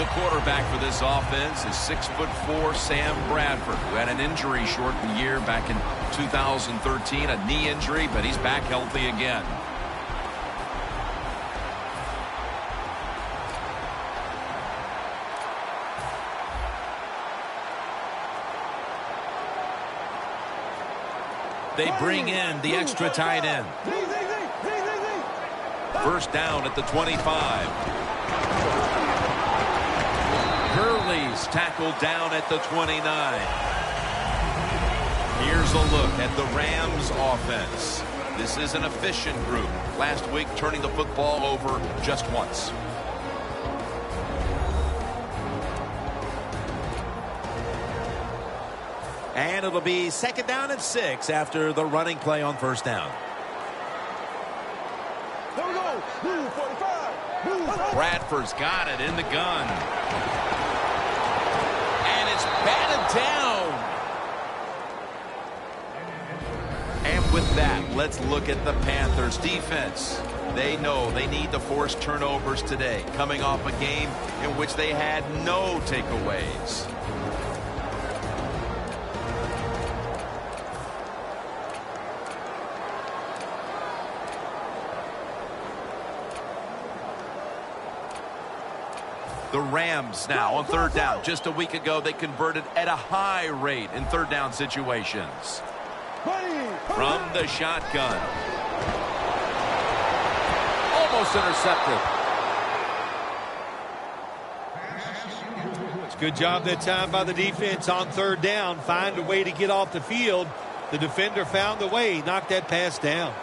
The quarterback for this offense is 6'4" Sam Bradford, who had an injury-shortened year back in 2013, a knee injury, but he's back healthy again. They bring in the extra tight end. First down at the 25. Gurley's tackled down at the 29. Here's a look at the Rams offense. This is an efficient group. Last week turning the football over just once. And it'll be second down and 6 after the running play on first down. There we go. Move 45. Move. Bradford's got it in the gun. And it's batted down. And with that, let's look at the Panthers defense. They know they need to force turnovers today, coming off a game in which they had no takeaways. The Rams now on third down. Just a week ago, they converted at a high rate in third down situations. From the shotgun. Almost intercepted. It's a good job that time by the defense on third down. Find a way to get off the field. The defender found the way. Knocked that pass down.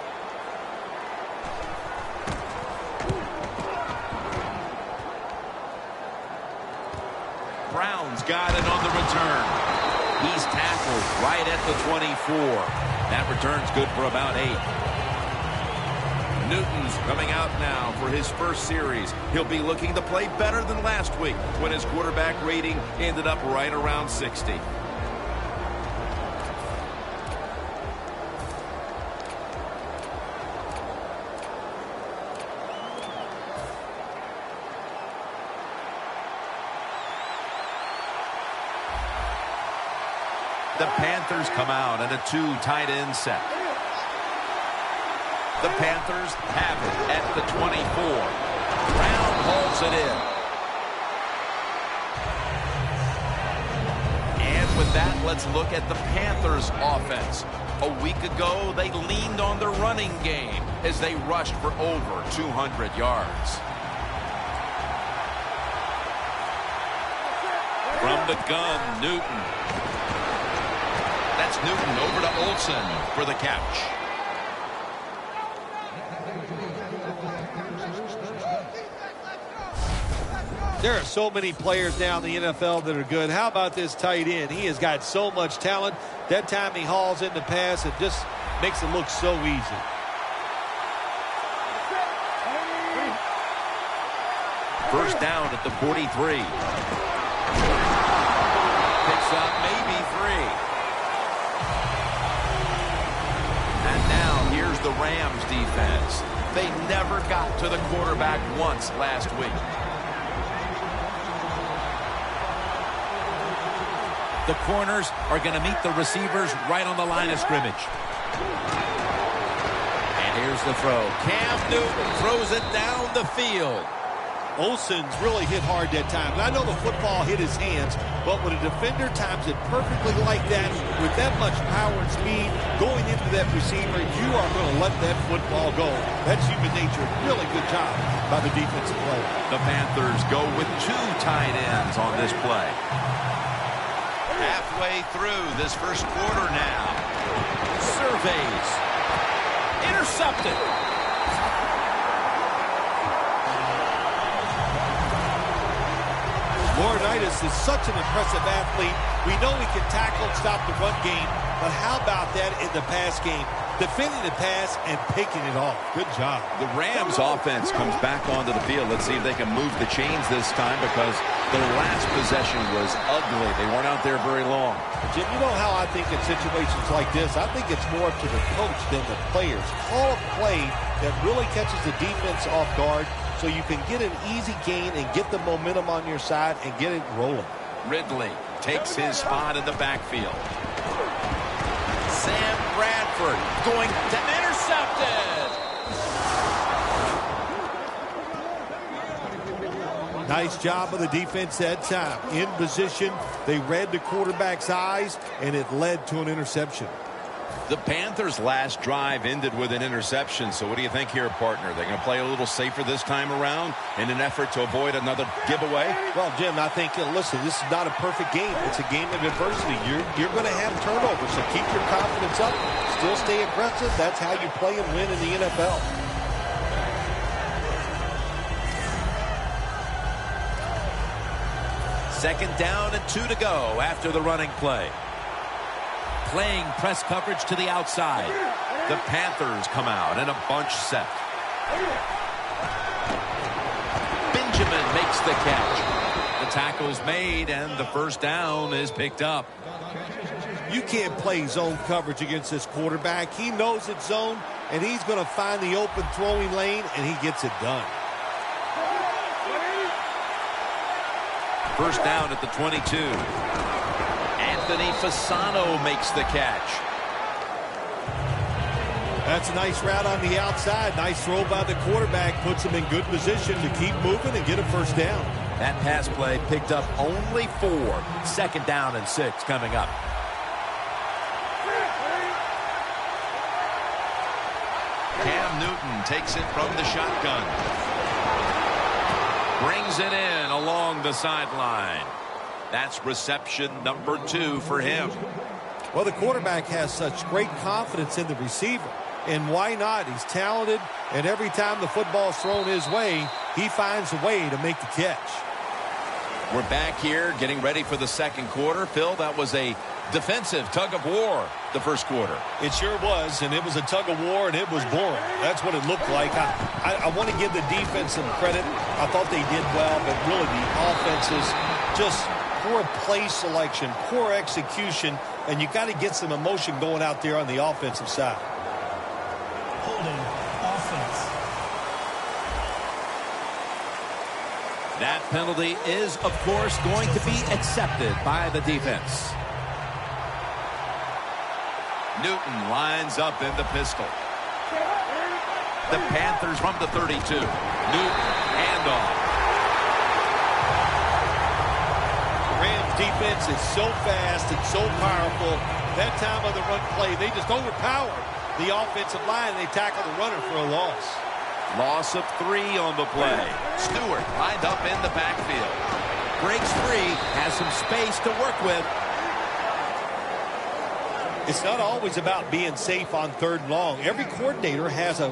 Brown's got it on the return. He's tackled right at the 24. That return's good for about 8. Newton's coming out now for his first series. He'll be looking to play better than last week when his quarterback rating ended up right around 60. The Panthers come out in a 2 tight end set. The Panthers have it at the 24. Brown hauls it in. And with that, let's look at the Panthers offense. A week ago, they leaned on the running game as they rushed for over 200 yards. From the gun, Newton. That's Newton over to Olsen for the catch. There are so many players now in the NFL that are good. How about this tight end? He has got so much talent. That time he hauls in the pass, it just makes it look so easy. First down at the 43. Picks up maybe 3. And now here's the Rams defense. They never got to the quarterback once last week. The corners are going to meet the receivers right on the line of scrimmage. And here's the throw. Cam Newton throws it down the field. Olsen's really hit hard that time. And I know the football hit his hands, but when a defender times it perfectly like that, with that much power and speed going into that receiver, you are going to let that football go. That's human nature. Really good job by the defensive player. The Panthers go with 2 tight ends on this play. Halfway through this first quarter now. Surveys. Intercepted. Laurinaitis is such an impressive athlete. We know he can tackle and stop the run game, but how about that in the pass game? defending the pass and picking it off. Good job. The Rams offense comes back onto the field. Let's see if they can move the chains this time, because their last possession was ugly. They weren't out there very long. Jim, you know how I think in situations like this, I think it's more up to the coach than the players. Call a play that really catches the defense off guard so you can get an easy gain and get the momentum on your side and get it rolling. Ridley takes his spot in the backfield. Sam Bradford going to intercepted. Nice job of the defense that time. In position, they read the quarterback's eyes, and it led to an interception. The Panthers' last drive ended with an interception. So what do you think here, partner? They're going to play a little safer this time around in an effort to avoid another giveaway? Well, Jim, I think, listen, this is not a perfect game. It's a game of adversity. You're going to have turnovers, so keep your confidence up. Still stay aggressive. That's how you play and win in the NFL. Second down and 2 to go after the running play. Playing press coverage to the outside. The Panthers come out in a bunch set. Benjamin makes the catch. The tackle's made and the first down is picked up. You can't play zone coverage against this quarterback. He knows it's zone, and he's going to find the open throwing lane, and he gets it done. First down at the 22. Anthony Fasano makes the catch. That's a nice route on the outside. Nice throw by the quarterback. Puts him in good position to keep moving and get a first down. That pass play picked up only 4. Second down and 6 coming up. Cam Newton takes it from the shotgun. Brings it in along the sideline. That's reception number 2 for him. Well, the quarterback has such great confidence in the receiver. And why not? He's talented, and every time the football's thrown his way, he finds a way to make the catch. We're back here getting ready for the second quarter. Phil, that was a defensive tug of war the first quarter. It sure was, and it was a tug of war, and it was boring. That's what it looked like. I want to give the defense some credit. I thought they did well, but really the offense is just poor play selection, poor execution, and you got to get some emotion going out there on the offensive side. Holding offense. That penalty is, of course, going to be accepted by the defense. Newton lines up in the pistol. The Panthers from the 32. Newton, handoff. Rams defense is so fast and so powerful. That time on the run play, they just overpowered the offensive line. They tackled the runner for a loss. Loss of 3 on the play. Stewart lined up in the backfield. Breaks free, has some space to work with. It's not always about being safe on 3rd and long. Every coordinator has a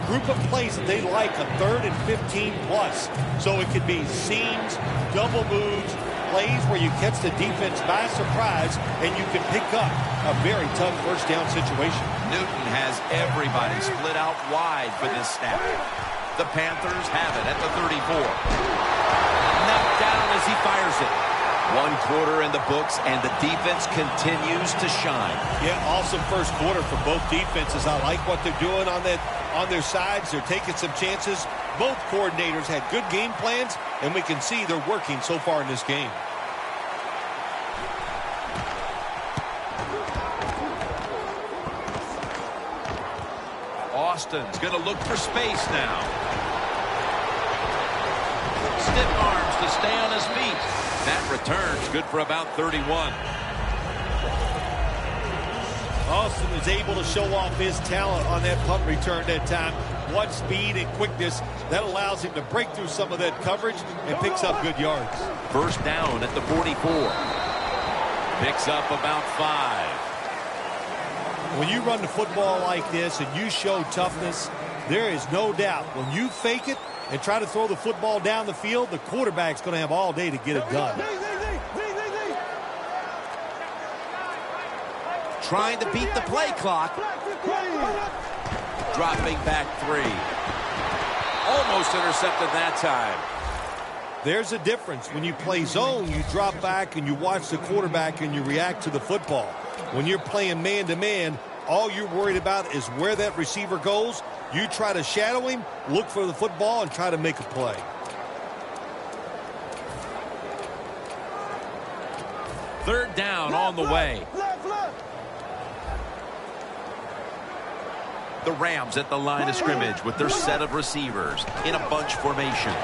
group of plays that they like on 3rd and 15 plus. So it could be seams, double moves, plays where you catch the defense by surprise and you can pick up a very tough first down situation. Newton has everybody split out wide for this snap. The Panthers have it at the 34. Knocked down as he fires it. 1 quarter in the books, and the defense continues to shine. Yeah, awesome first quarter for both defenses. I like what they're doing on their sides. They're taking some chances. Both coordinators had good game plans, and we can see they're working so far in this game. Austin's going to look for space now. Stiff arms to stay on his feet. That return's good for about 31. Austin is able to show off his talent on that punt return that time. What speed and quickness that allows him to break through some of that coverage and picks up good yards. First down at the 44. Picks up about 5. When you run the football like this and you show toughness, there is no doubt when you fake it and try to throw the football down the field, the quarterback's going to have all day to get it done. trying to beat the play clock. Dropping back 3. Almost intercepted that time. There's a difference. When you play zone, you drop back and you watch the quarterback and you react to the football. When you're playing man-to-man, all you're worried about is where that receiver goes. You try to shadow him, look for the football, and try to make a play. Third down on the way. The Rams at the line of scrimmage with their set of receivers in a bunch formation.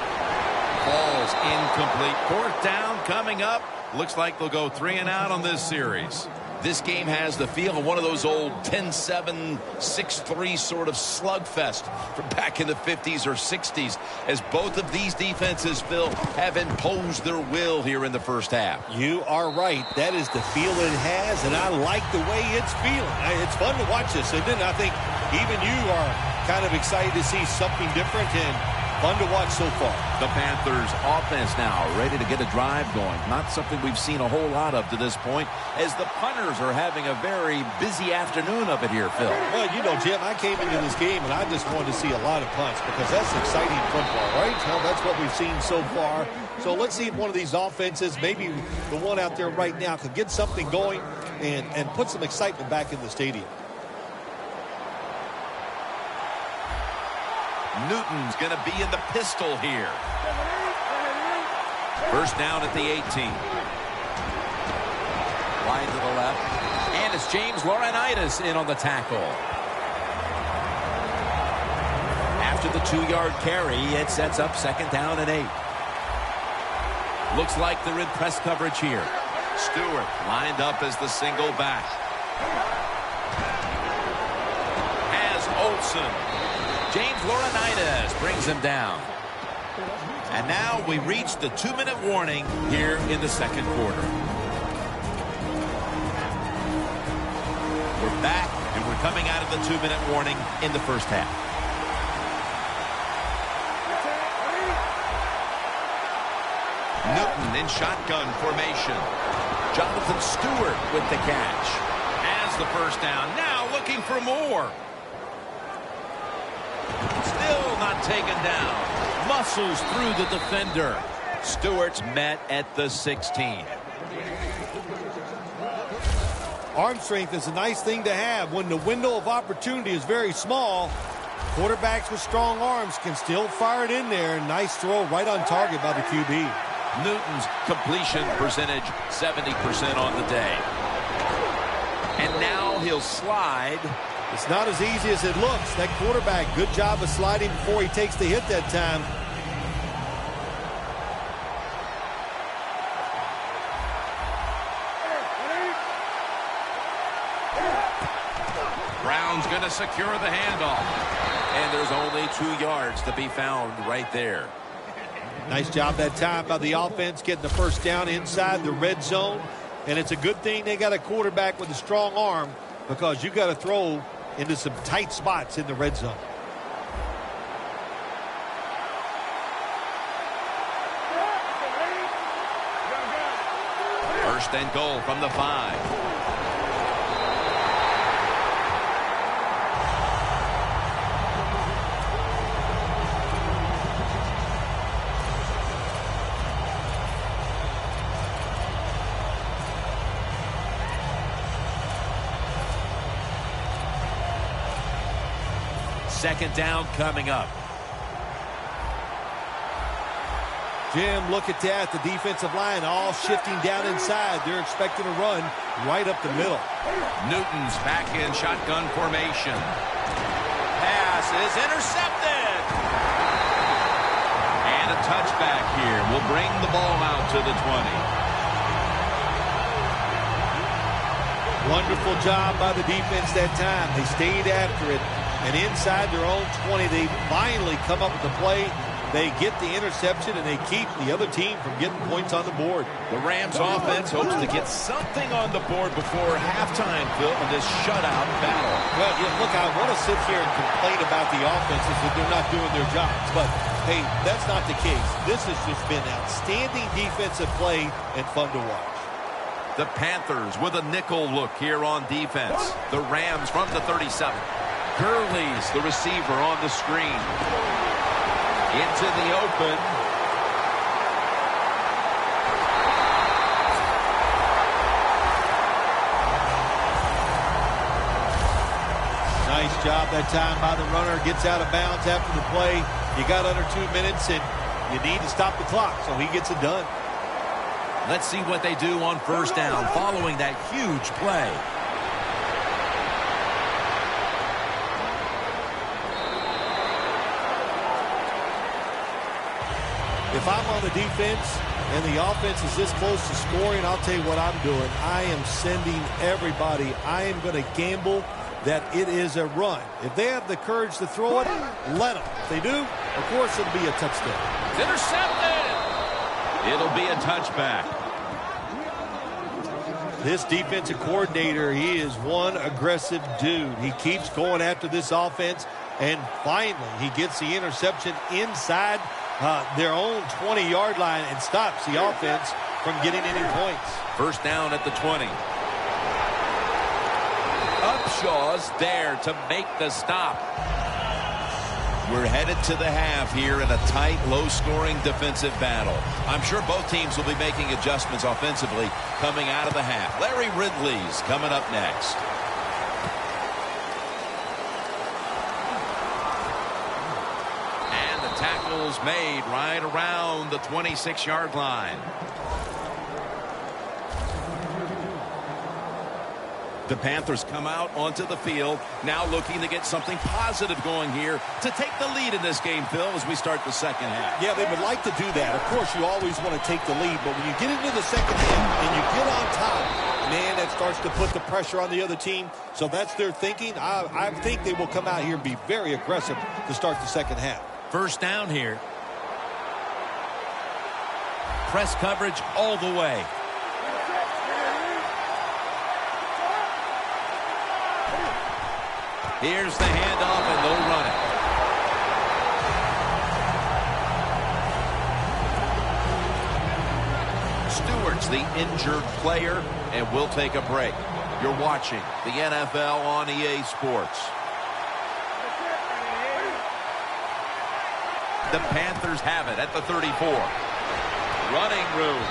Ball's incomplete. Fourth down coming up. Looks like they'll go 3 and out on this series. This game has the feel of one of those old 10-7, 6-3 sort of slugfest from back in the 50s or 60s, as both of these defenses, Phil, have imposed their will here in the first half. You are right. That is the feel it has, and I like the way it's feeling. It's fun to watch this, isn't it? I think even you are kind of excited to see something different and fun to watch so far. The Panthers offense now ready to get a drive going. Not something we've seen a whole lot of to this point, as the punters are having a very busy afternoon of it here, Phil. Well, you know, Jim, I came into this game and I just wanted to see a lot of punts because that's exciting football, right? Well, that's what we've seen so far. So let's see if one of these offenses, maybe the one out there right now, could get something going and put some excitement back in the stadium. Newton's going to be in the pistol here. First down at the 18. Line to the left. And it's James Laurinaitis in on the tackle. After the 2-yard carry, it sets up second down and 8. Looks like they're in press coverage here. Stewart lined up as the single back. Has Olsen. James Laurinaitis brings him down. And now we reach the 2-minute warning here in the second quarter. We're back, and we're coming out of the 2-minute warning in the first half. Newton in shotgun formation. Jonathan Stewart with the catch. Has the first down. Now looking for more. Still not taken down. Muscles through the defender. Stewart's met at the 16. Arm strength is a nice thing to have. When the window of opportunity is very small, quarterbacks with strong arms can still fire it in there. Nice throw right on target by the QB. Newton's completion percentage 70% on the day. And now he'll slide. It's not as easy as it looks. That quarterback, good job of sliding before he takes the hit that time. Brown's going to secure the handoff. And there's only 2 yards to be found right there. Nice job that time by the offense getting the first down inside the red zone. And it's a good thing they got a quarterback with a strong arm, because you got to throw into some tight spots in the red zone. First and goal from the 5. Second down coming up. Jim, look at that. The defensive line all shifting down inside. They're expecting a run right up the middle. Newton's back in shotgun formation. Pass is intercepted. And a touchback here will bring the ball out to the 20. Wonderful job by the defense that time. They stayed after it. And inside their own 20, they finally come up with the play. They get the interception, and they keep the other team from getting points on the board. The Rams offense hopes to get something on the board before halftime, Phil, in this shutout battle. Well, yeah, look, I want to sit here and complain about the offenses that they're not doing their jobs. But, hey, that's not the case. This has just been outstanding defensive play and fun to watch. The Panthers with a nickel look here on defense. The Rams from the 37. Gurley's the receiver on the screen. Into the open. Nice job that time by the runner. Gets out of bounds after the play. You got under 2 minutes, and you need to stop the clock, so he gets it done. Let's see what they do on first down following that huge play. If I'm on the defense and the offense is this close to scoring, I'll tell you what I'm doing. I am sending everybody. I am going to gamble that it is a run. If they have the courage to throw it, let them. If they do, of course it'll be a touchdown. It's intercepted. It'll be a touchback. This defensive coordinator, he is one aggressive dude. He keeps going after this offense, and finally he gets the interception inside their own 20-yard line and stops the offense from getting any points. First down at the 20. Upshaw's there to make the stop. We're headed to the half here in a tight, low-scoring defensive battle. I'm sure both teams will be making adjustments offensively coming out of the half. Larry Ridley's coming up next. And the tackle's made right around the 26-yard line. The Panthers come out onto the field, now looking to get something positive going here to take the lead in this game, Phil, as we start the second half. Yeah, they would like to do that. Of course, you always want to take the lead, but when you get into the second half and you get on top, man, that starts to put the pressure on the other team. So that's their thinking. I think they will come out here and be very aggressive to start the second half. First down here. Press coverage all the way. Here's the handoff, and they'll run it. Stewart's the injured player, and we'll take a break. You're watching the NFL on EA Sports. The Panthers have it at the 34. Running room.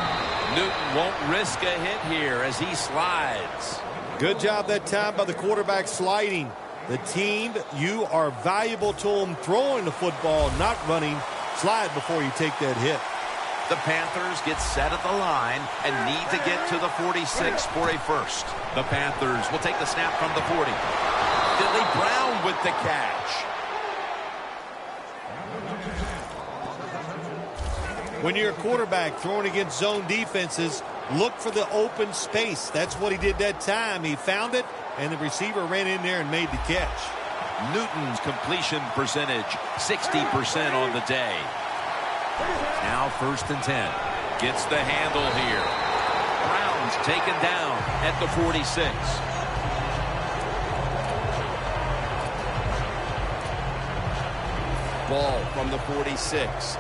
Newton won't risk a hit here as he slides. Good job that time by the quarterback sliding. The team, you are valuable to them throwing the football, not running. Slide before you take that hit. The Panthers get set at the line and need to get to the 46 for a first. The Panthers will take the snap from the 40. Billy Brown with the catch. When you're a quarterback throwing against zone defenses, look for the open space. That's what he did that time. He found it, and the receiver ran in there and made the catch. Newton's completion percentage, 60% on the day. Now first and 10. Gets the handle here. Brown's taken down at the 46. Ball from the 46.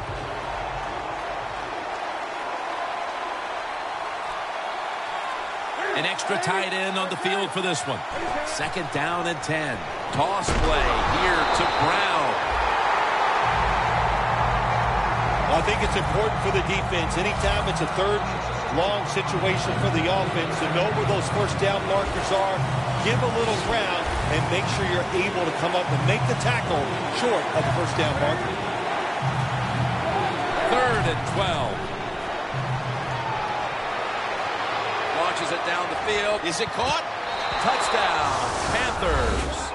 An extra tight end on the field for this one. Second down and 10. Toss play here to Brown. Well, I think it's important for the defense. Anytime it's a third and long situation for the offense to know where those first down markers are, give a little ground, and make sure you're able to come up and make the tackle short of the first down marker. Third and 12. Launches it down the field. Is it caught? Touchdown, Panthers.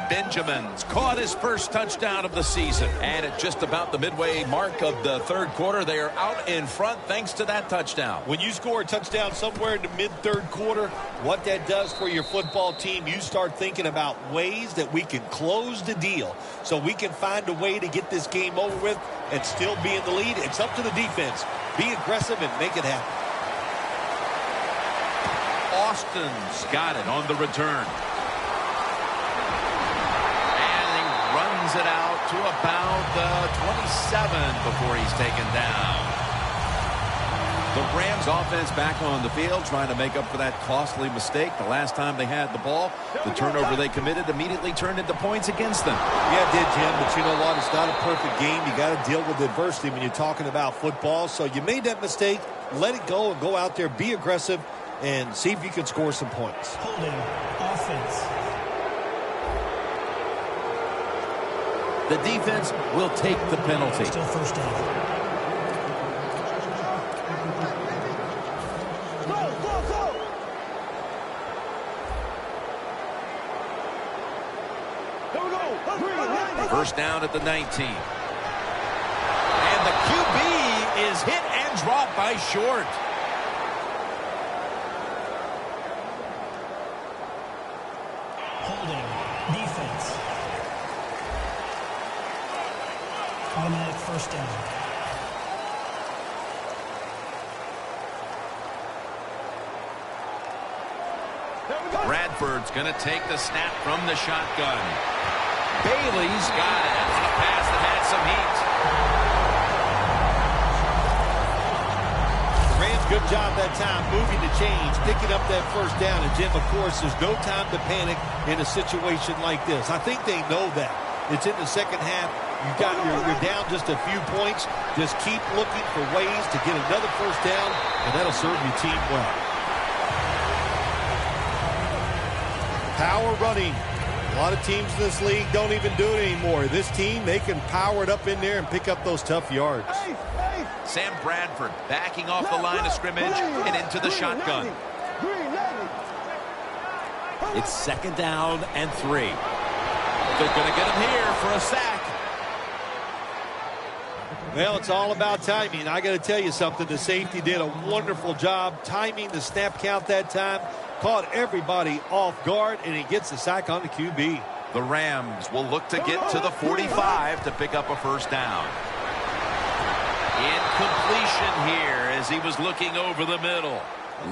Benjamin's caught his first touchdown of the season. And at just about the midway mark of the third quarter, they are out in front thanks to that touchdown. When you score a touchdown somewhere in the mid-third quarter, what that does for your football team, you start thinking about ways that we can close the deal so we can find a way to get this game over with and still be in the lead. It's up to the defense. Be aggressive and make it happen. Austin's got it on the return. And he runs it out to about the 27 before he's taken down. The Rams offense back on the field trying to make up for that costly mistake. The last time they had the ball, the turnover they committed immediately turned into points against them. Yeah, it did, Jim, but you know what? It's not a perfect game. You got to deal with adversity when you're talking about football. So you made that mistake. Let it go and go out there, be aggressive, and see if you can score some points. Holding offense. The defense will take the penalty. Still first down. First down at the 19. And the QB is hit and dropped by Short. Holding defense. Automatic first down. Bradford's going to take the snap from the shotgun. Bailey's got it on a pass that had some heat. The Rams, good job that time moving the chains, picking up that first down. And, Jim, of course, there's no time to panic in a situation like this. I think they know that. It's in the second half. You're down just a few points. Just keep looking for ways to get another first down, and that'll serve your team well. Power running. A lot of teams in this league don't even do it anymore. This team, they can power it up in there and pick up those tough yards. Sam Bradford backing off the line of scrimmage and into the shotgun. It's second down and 3. They're going to get him here for a sack. Well, it's all about timing. I got to tell you something. The safety did a wonderful job timing the snap count that time. Caught everybody off guard, and he gets the sack on the QB. The Rams will look to get to the 45 to pick up a first down. Incompletion here as he was looking over the middle.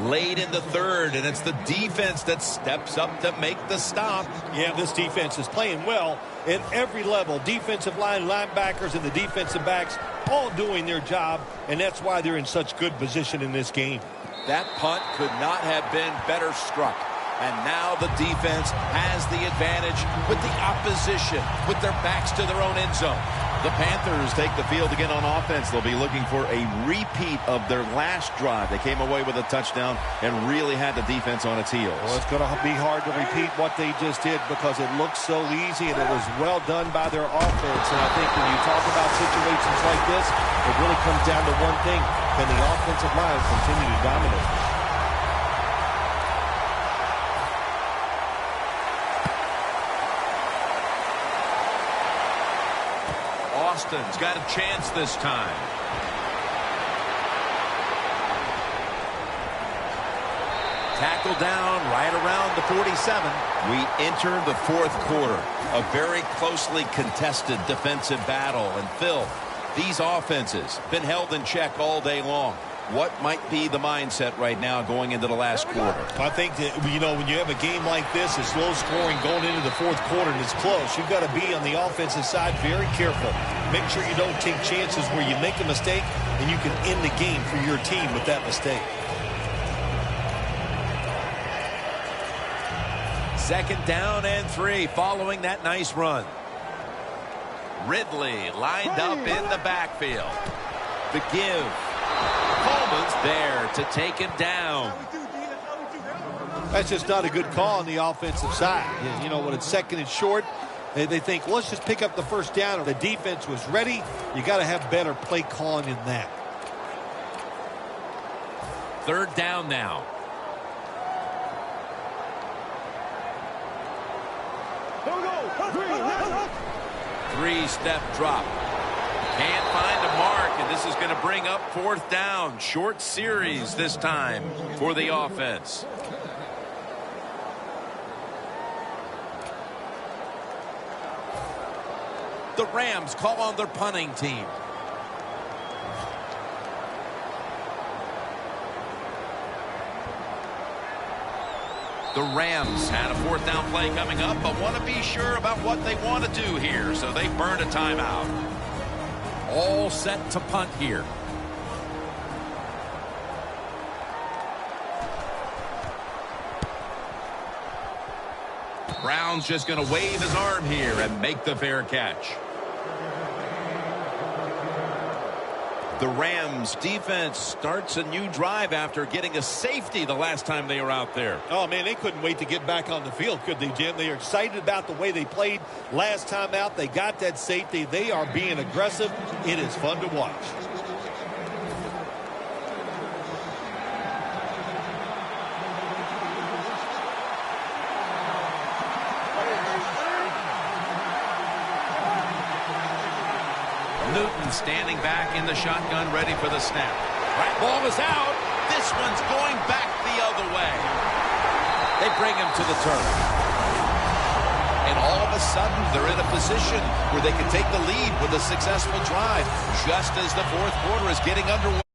Late in the third, and it's the defense that steps up to make the stop. Yeah, this defense is playing well at every level. Defensive line, linebackers, and the defensive backs all doing their job, and that's why they're in such good position in this game. That punt could not have been better struck. And now the defense has the advantage with the opposition, with their backs to their own end zone. The Panthers take the field again on offense. They'll be looking for a repeat of their last drive. They came away with a touchdown and really had the defense on its heels. Well, it's going to be hard to repeat what they just did because it looked so easy and it was well done by their offense. And I think when you talk about situations like this, it really comes down to one thing. Can the offensive line continue to dominate? Austin's got a chance this time. Tackle down right around the 47. We enter the fourth quarter. A very closely contested defensive battle. And Phil, these offenses been held in check all day long. What might be the mindset right now going into the last quarter? I think that, you know, when you have a game like this, it's low scoring going into the fourth quarter and it's close, you've got to be on the offensive side very careful. Make sure you don't take chances where you make a mistake and you can end the game for your team with that mistake. Second down and 3 following that nice run. Ridley lined up in the backfield. The give. Coleman's there to take him down. That's just not a good call on the offensive side. You know, when it's second and short, they think, well, let's just pick up the first down. The defense was ready. You got to have better play calling in that. Third down now. Three-step drop. Can't find a mark, and this is going to bring up fourth down. Short series this time for the offense. The Rams call on their punting team. The Rams had a fourth down play coming up, but want to be sure about what they want to do here, so they burned a timeout. All set to punt here. Brown's just going to wave his arm here and make the fair catch. The Rams defense starts a new drive after getting a safety the last time they were out there. Oh, man, they couldn't wait to get back on the field, could they, Jim? They are excited about the way they played last time out. They got that safety. They are being aggressive. It is fun to watch. Newton standing back in the shotgun, ready for the snap. Right ball is out. This one's going back the other way. They bring him to the turf. And all of a sudden, they're in a position where they can take the lead with a successful drive, just as the fourth quarter is getting underway.